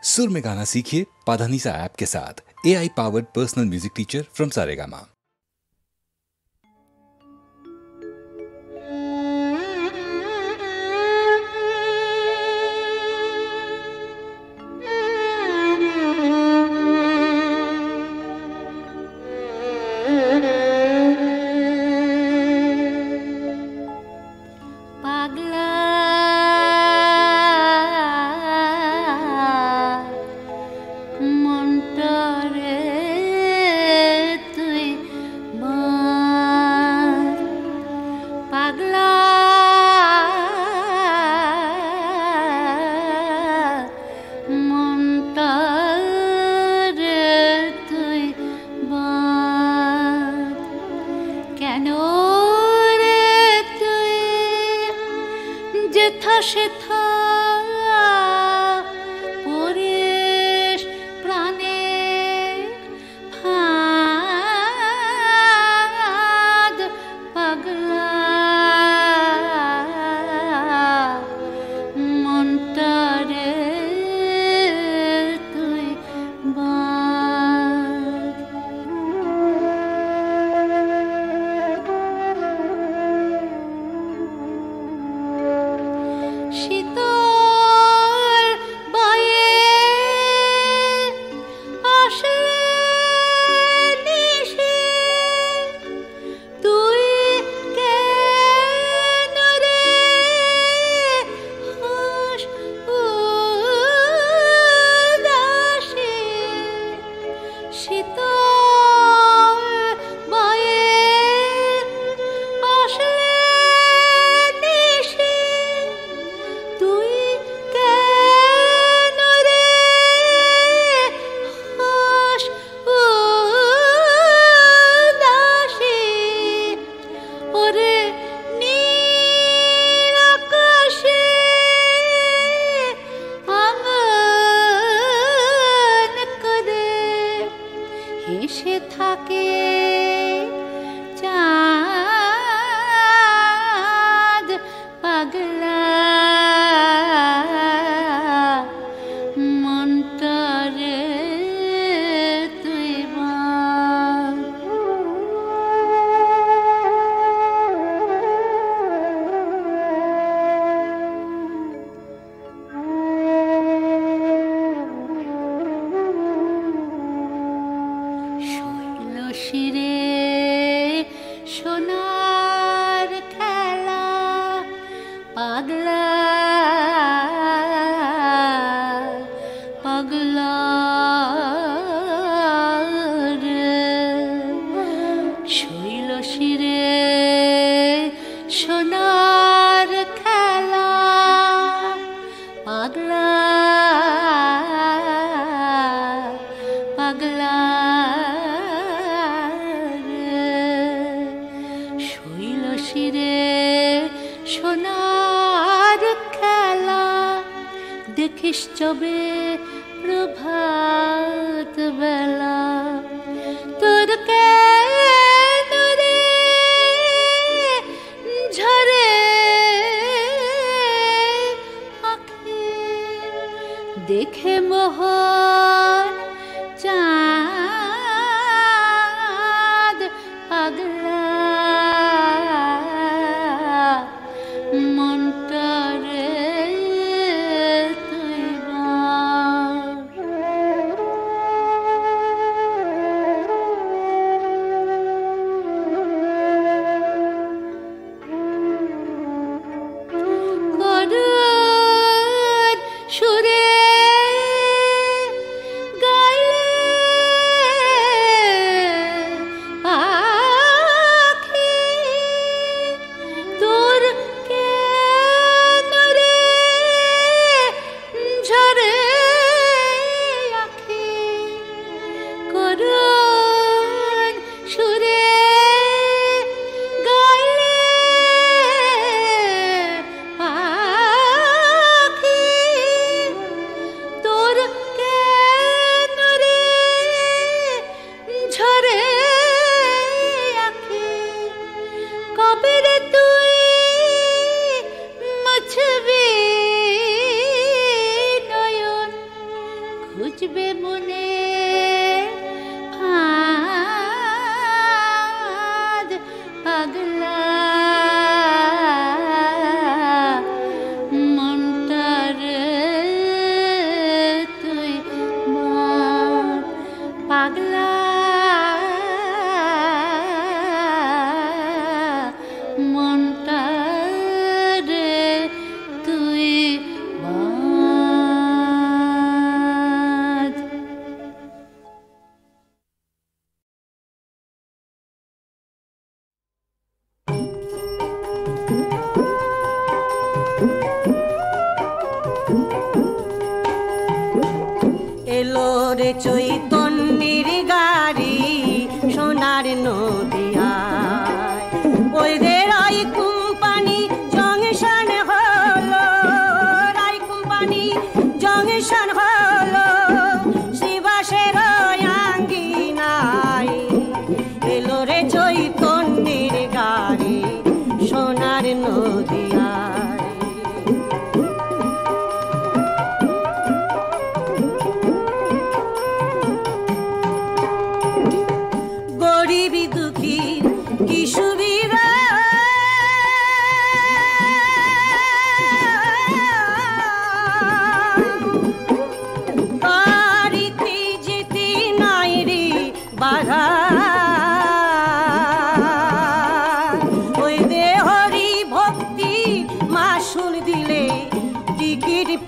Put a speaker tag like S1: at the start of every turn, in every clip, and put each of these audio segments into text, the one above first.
S1: सुर में गाना सीखिए पाधानीसा ऐप के साथ। AI powered personal music teacher from Saregama.
S2: সুরে গাইলে ঘুচবে মনে ফাঁদ পাগলা মনটার তুই মন পাগলা
S3: চৈতন্যের গাড়ি সোনার নদিয়ায় ওই যে রায় কোম্পানি জংশন হলো রায় কোম্পানি জংশন হলো শিবাসের আঙ্গিনায় এলো রে চৈতন্যের গাড়ি সোনার নদিয়ায়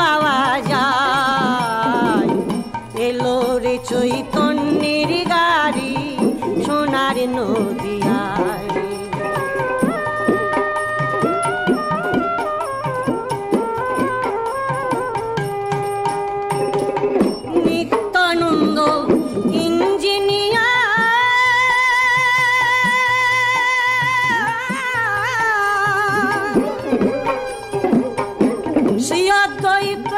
S3: পাওয়া যায় এলো রে চৈতন্যের গাড়ি সোনার নদিয়ায় নিত্যানন্দ অদ্বৈত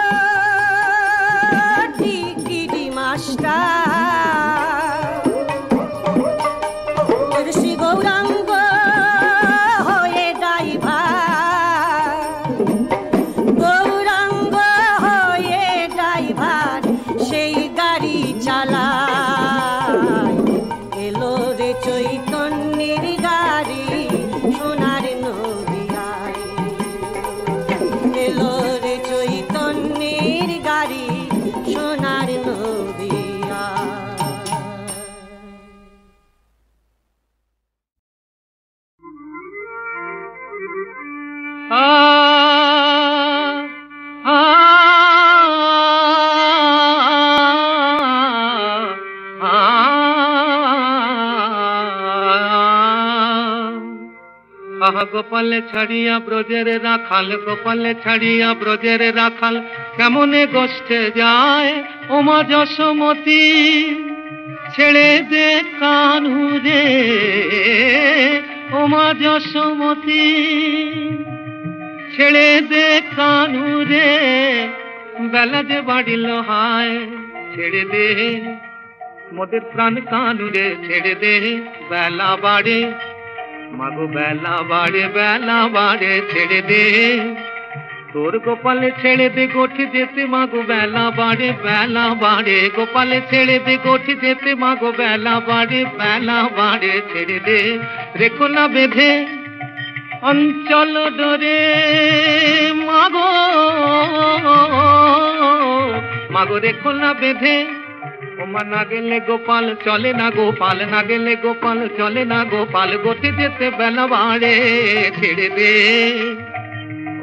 S3: ডিগ্রি মাস্টার শ্রী গৌরাঙ্গ হয়ে ড্রাইভার গৌরাঙ্গ হয়ে ড্রাইভার সেই গাড়ি চালায় এলো রে চৈতন্যের গাড়ি সোনার নদিয়ায় এলো রে চৈতন্যের গাড়ি সোনার নদিয়া
S4: গোপালে ছাড়িয়া ব্রজের রাখাল গোপালে ছাড়িয়া ব্রজের রাখাল কেমনে গোষ্ঠে যায় ওমা যশোমতী ছেড়ে দে কানু রে ওমা যশোমতী ছেড়ে দে কানু রে বেলা যে বাড়িল হায় ছেড়ে দে মোদের প্রাণ কানু রে ছেড়ে দে বেলা বাড়ে মাগো বেলা বাড়ে ছেড়ে দে তোর গোপালে ছেড়ে দে গোঠি যেতে মাগো বেলা বাড়ে গোপালে ছেড়ে দে গোঠি যেতে মাগো বেলা বাড়ে ছেড়ে দে রেখো না বেঁধে অঞ্চল ডোরে মাগো রেখো না বেঁধে ওমা না গেলে গোপাল চলে না গোপাল না গেলে গোপাল চলে না গোপাল গোঠে যেতে বেলা বাড়ে ছেড়ে দে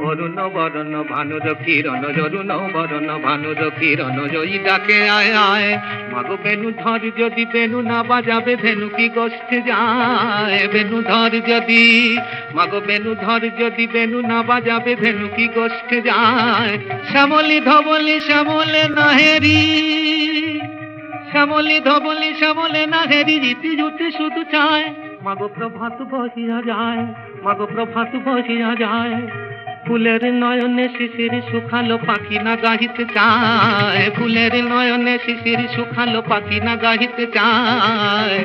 S4: অরুণ বরণ ভানুর কিরণ অরুণ বরণ ভানুর কিরণ জয়ী ডাকে আয় আয় মাগো বেনু ধর যদি বেনু না বাজাবে ধেনু কি গোষ্ঠে যায় বেনু ধর যদি মাগো বেনু ধর যদি বেনু না বাজাবে ধেনু কি গোষ্ঠে যায় শ্যামলি ধবলি শ্যামলে নাহেরি শ্যামলি ধবলি শ্যামলে নাহেরি রীতি জুতি শুধু চায় মাগো প্রভাত বসিয়া যায় মাগো প্রভাত বসিয়া যায় ফুলের নয়নে শিশির শুকালো পাখি না গাহিতে চায় ফুলের নয়নে শিশির শুকালো পাখি না গাহিতে চায়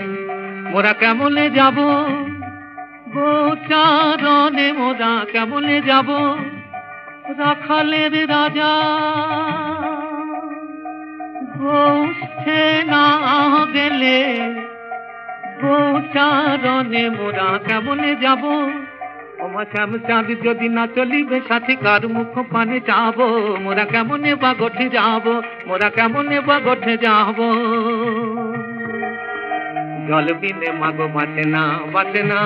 S4: মোরা কেমনে যাব গোচারণে মোরা কেমনে যাব রাখালের রাজা বসছে না গেলে গোচারণে মোরা কেমনে যাব, ওমা শ্যাম চাঁদ যদি না চলিবে সাথী কার মুখ পানে যাব, মোরা কেমনে বা গঠে যাব, মোরা কেমনে বা গঠে যাব। জল বিনে মাগো বাঁচে না, বাঁচে না,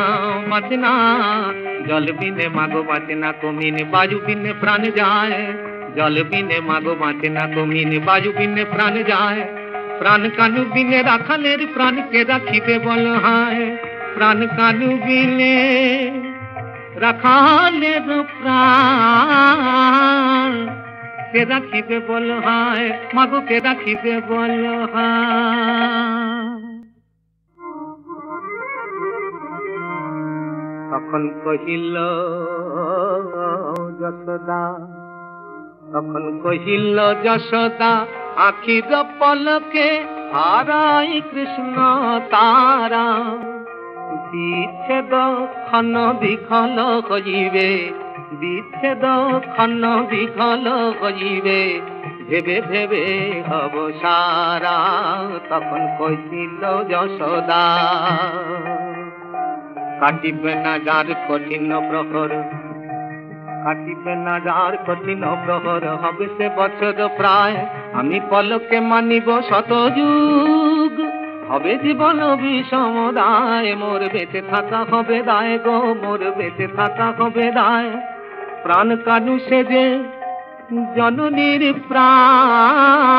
S4: বাঁচে না, জল বিনে মাগো বাঁচে না, কমিন বায়ু বিনে প্রাণ যায়, জল বিনে মাগো বাঁচে না, কমিন বায়ু বিনে প্রাণ যায়। প্রাণ কানু বিনে রাখালের প্রাণ কে রাখিবে বল হায়, প্রাণ কানু বিনে রাখালের প্রাণ কে রাখিবে বল হায়, মাগো কে রাখিবে বল হায়। তখন কহিল যশোদা, তখন কহিল যশোদা, আখির পলকে হারাই কৃষ্ণ তারা, বিচ্ছেদ খন বিখল হইবে, বিচ্ছেদ খন বিখল হইবে, ভেবে ভেবে হব সারা। তখন কহিল যশোদা, কাটিবে না যার কঠিন প্রহর, কাটিবে না যার কঠিন প্রহর, হবে সে বছর প্রায়, আমি পলকে মানিব শতযুগ, হবে জীবন বিষম দায়, মোর বেঁচে থাকা হবে দায় গো, মোর বেঁচে থাকা হবে দায়। প্রাণ কানু সেজে জননীর প্রাণ,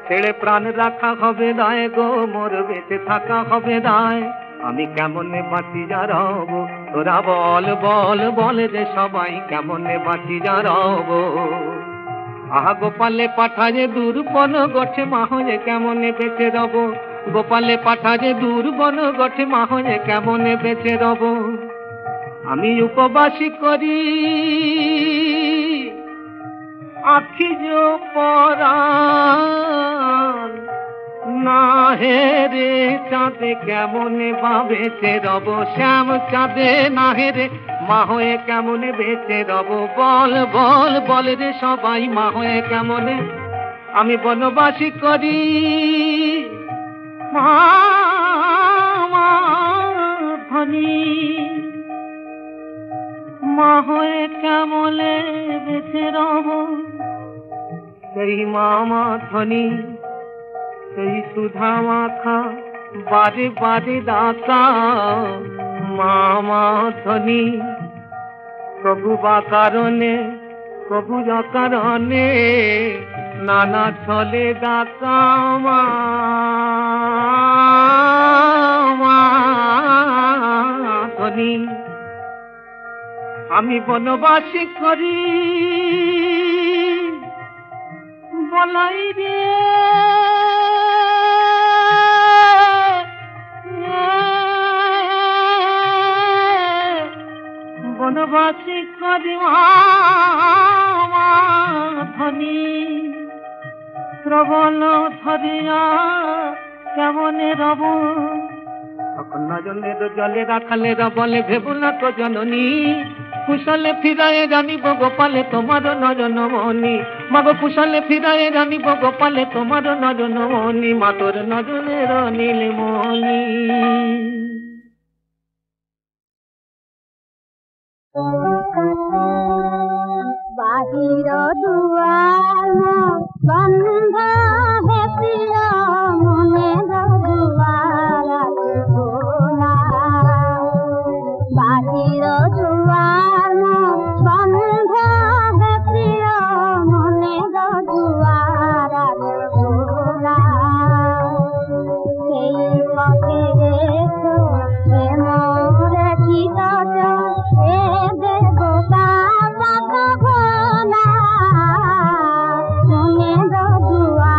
S4: ছেড়ে প্রাণ রাখা হবে দায় গো, মোর বেঁচে থাকা হবে দায়। আমি কেমনে বাঁচি যা রব, তোরা বল বল বল রে সবাই, কেমনে বাঁচি যা রব। আহা গোপালে পাঠাজে দুর্বন গঠে মাহয়ে, কেমনে বেঁচে রব, গোপালে পাঠাজে দুর্বন গঠে মাহয়ে, কেমনে বেঁচে রব। আমি উপবাসী করি আখি যে পরাণ, না হে রে চাঁদে কেমনে বা বেঁচে রব, শ্যাম চাঁদে না হে রে মা হয়ে কেমনে বেঁচে রব। বল বল বল রে সবাই, মা হয়ে কেমনে আমি বনবাসী করি, মা ধনী মা হয়ে কেমনে বেঁচে রব। সেই মামা ধনী, সেই সুধা মাখা বারে বারে দাতা, মামা ধনী প্রভু বা কারণে, প্রভু যা কারণে নানা ছলে দাতা, মামা ধনী আমি বনবাসী করি, বলাই রে বনবাসী করি ধনী, প্রবল ধরিয়া কেমনে রব। তখন নজনের জলে রাখালে বলে ভেবু না তো জননী, কুশলে ফিরায়ে জানিব গোপালে তোমার নয়ন মনি, মাগো কুশলে ফিরায়ে জানিব গোপালে তোমার নয়ন মনি, মা তোর নজনের নীলমণি।
S2: বাহির দুয়ার বন্ধ হে প্রিয় মনে দুয়ার খোলা, বাহির দুয়ার বন্ধ হে প্রিয় মনে দুয়ার খোলা, সেই পথে রেখো হে মোরে ঠিক এ দেবতা ভোলা, মনে দুয়ার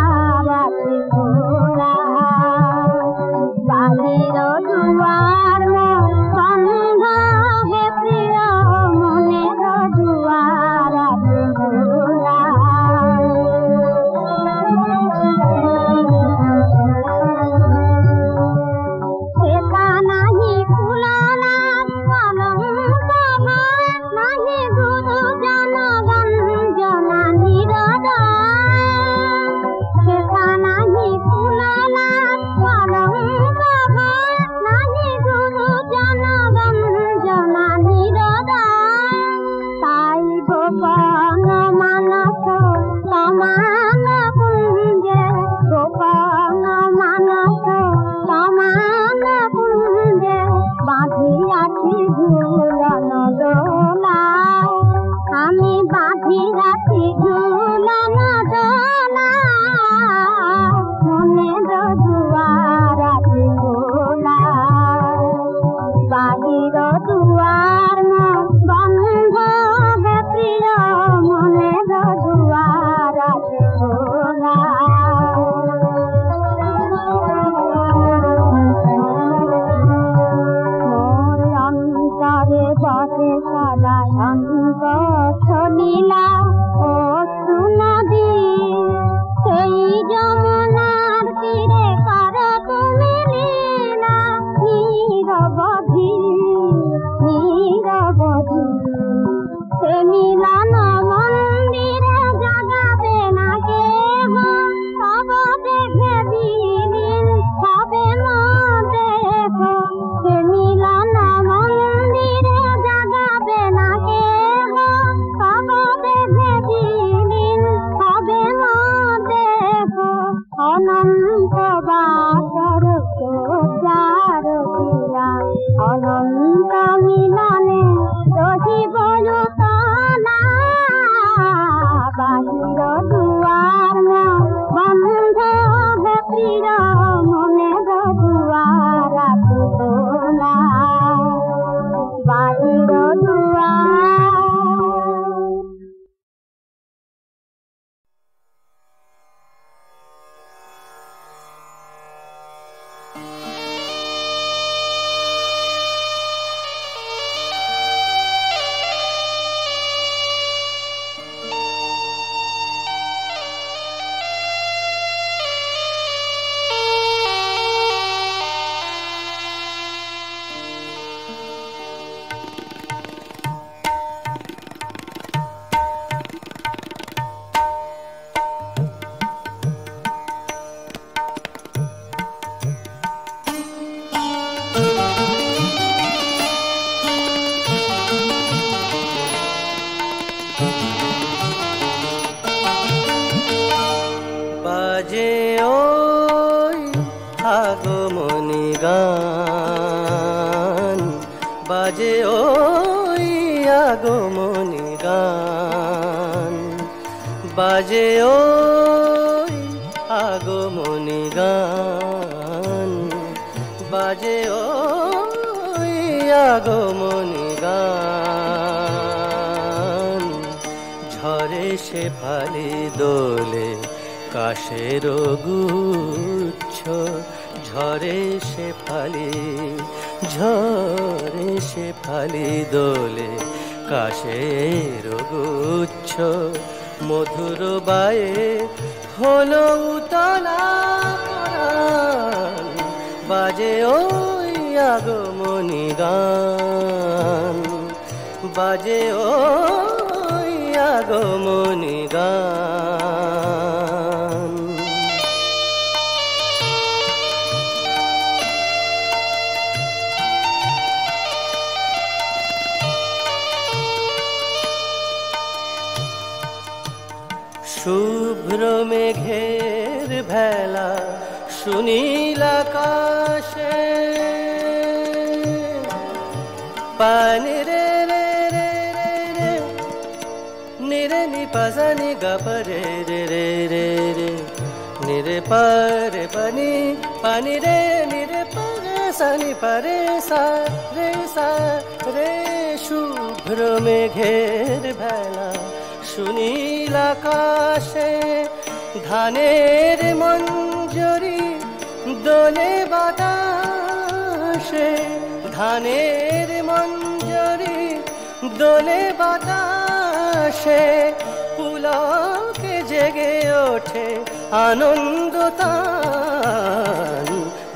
S5: বাজে ওই আগমনী গান, বাজে ওই আগমনী গান, বাজে ওই আগমনী গান, বাজে ওই আগমনী গান। ঝরে শেফালি দোলে কাশের গুচ্ছ, ঝরে শেফালি, ঝরে শেফালি দোলে কাশের গুচ্ছ, মধুর বায়ে হলো উতলা পরাণ, বাজে ওই আগমনী গান, বাজে ওই আগমনী গান। শুভ্র মেঘের ভেলা সুনীল আকাশে, পানি রে রে রে রে নিরে নি পাজানি গাপরে রে রে রে রে নিরে পারে পানি, পানি রে নিরে পারে সানি পারে সা রে সা রে। শুভ্র মেঘের ভেলা সুনীল আকাশে, ধানের মঞ্জরি দোলে বাতাসে, ধানের মঞ্জরি দোলে বাতাসে, পুলকে জেগে ওঠে আনন্দ তান,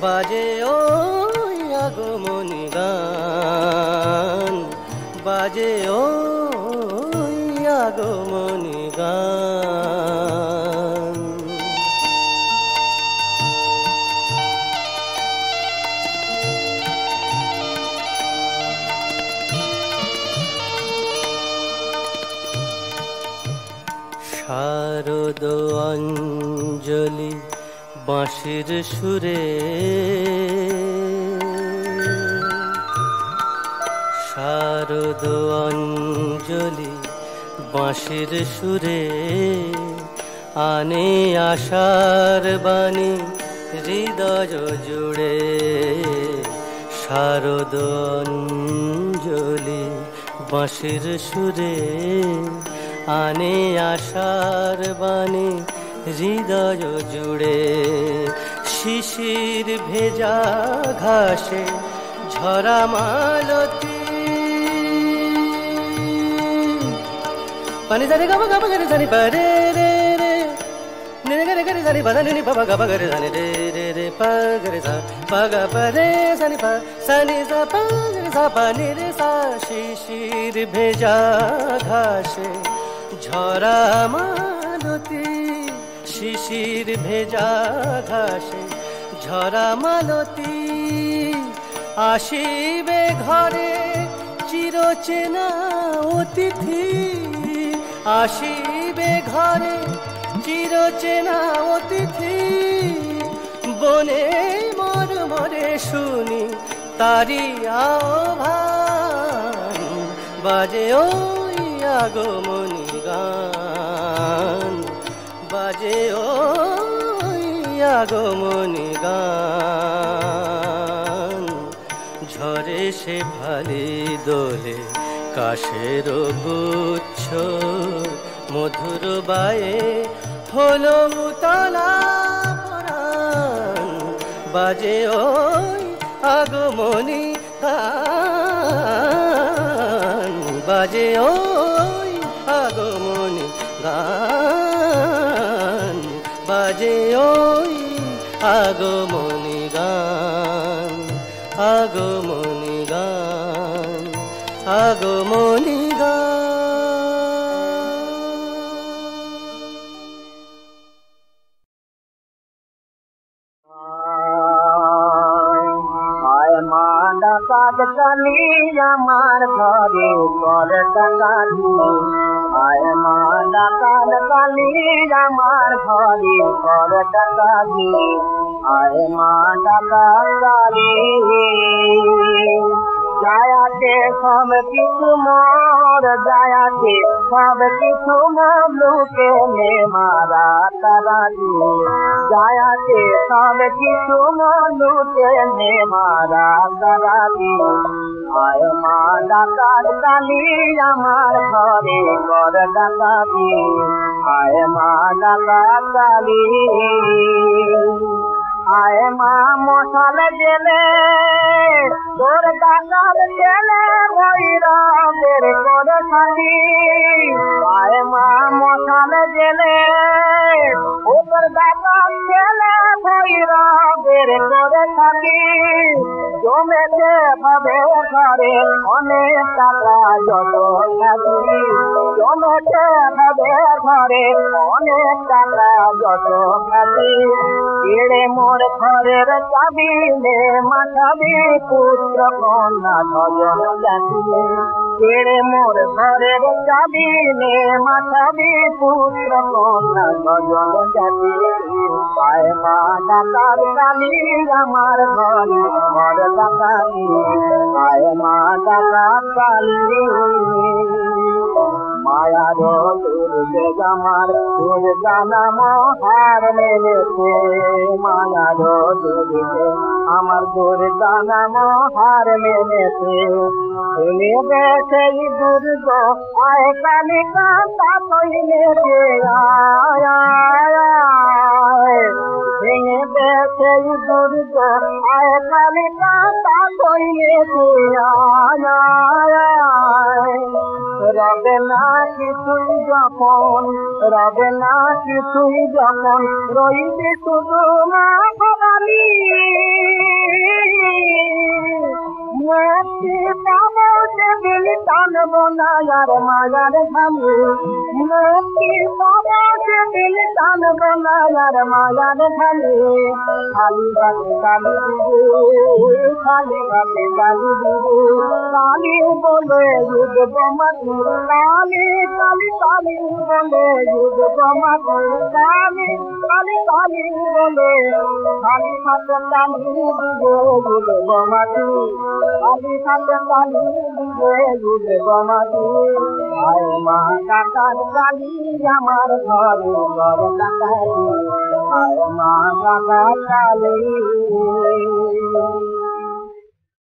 S5: বাজে ওই আগমনী গান, বাজে ওই আগমনী গান। শারদ অঞ্জলি বাঁশির সুরে, শারদ অঞ্জলি বাঁশির সুরে, আনে আশার বাণী হৃদয় জুড়ে, শারদ অঞ্জলি বাঁশির সুরে, আনে আশার বাণী হৃদয় জুড়ে। শিশির ভেজা ঘাসে ঝরা মালতী, পানি জানি গাবা গাবা গরে জানি পারে রে রে, নিরে গরে গরে জানি বাধা নিনি বাবা গাবা গরে জানি রে রে রে, পা গরে সা পা গা পা রে জানি পা সানি সা পা গরে সা পা নি রে সা। শিশির ভেজা ঘাসে ঝরা মালতী, শিশির ভেজা ঘাসে ঝরা মালতী, আসিবে ঘরে চিরচেনা অতিথি, আসিবে ঘরে চিরচেনা অতিথি, বনে মরমরে শুনি তারি আহ্বান, বাজে ওই আগমনী গান, বাজে ওই আগমনী গান। ঝরে শেফালি দোলে কাশের গুচ্ছ, মধুর বায়ে হলো উতলা পরাণ, বাজে ওই আগমনী গান বাজে ওই আগমনী গান বাজে ওই আগমনী গান আগমনী গান আগমনী গান
S6: ডাকাত কালি আমার ঘরে কর ডাকাতি আয় মা ডাকাত কালি আমার ঘরে কর ডাকাতি আয় মা ডাকাত কালি যায়াতে সব কিছু মোর যায়াতে সব কিছু মোর লুটে নে মারা তারাতি যায়াতে সব কিছু মোর লুটে নে মারা তারাতি আয় মা ডাকাত কালি আমার ঘরে কর ডাকাতি আয় মা ডাকাত কালি আয় মা মশাল জেলে তোর ডাকাত জেলে ভৈরবের করে থাকি আয় মা মশাল জেলে ওপর ডাকাত জেলে ভৈরবের করে থাকি জমেছে ভাবে ঘরে অনেক টাকা যত থাকি জমেছে ভাবে ঘরে অনেক টাকা যত থাকি এড়ে মোর ঘরের চাবি নে মাথাবি পুত্র কন্যা স্বজন জাতি এড়ে মোর ঘরের চাবি নে মাথাবি পুত্র কন্যা স্বজন জাতি আয় মা ডাকাত কালি আমার ঘরে ঘর ডাকাতি আয় মা ডাকাত কালি মায়ার দুর্গে আমার দুর্গা নাম হার মেলেছে মায়ার দুর্গে আমার দুর্গা নাম হার মেলেছে শুনে সেই দুর্গ আয় কালী কান্তা কইলেছে আয় ভেঙে দে সেই দুর্গ আয় কালী কান্তা কইলেছে রবে না কিছুই যখন রবে না কিছুই যখন রইবে শুধু মা ভবানী মুক্তি পাবো সেদিন টানব না আর মায়ার ধামি মুক্তি পাবো সেদিন টানব না আর মায়ার ধামি খালি হাতে কালি দিবি খালি হাতে কালি দিবি কালি বলে যুগ মাতু কালি কালি কালি বলে যুগ মাতু কালি কালি কালি বলে খালি হাতে কালি দিবে যুগ মাতু খালি হাতে কালি দিবে যুগ মাতু আয় মা ডাকাত কালি আমার ঘরে ঘর ডাকাতি আয় মা ডাকাত কালি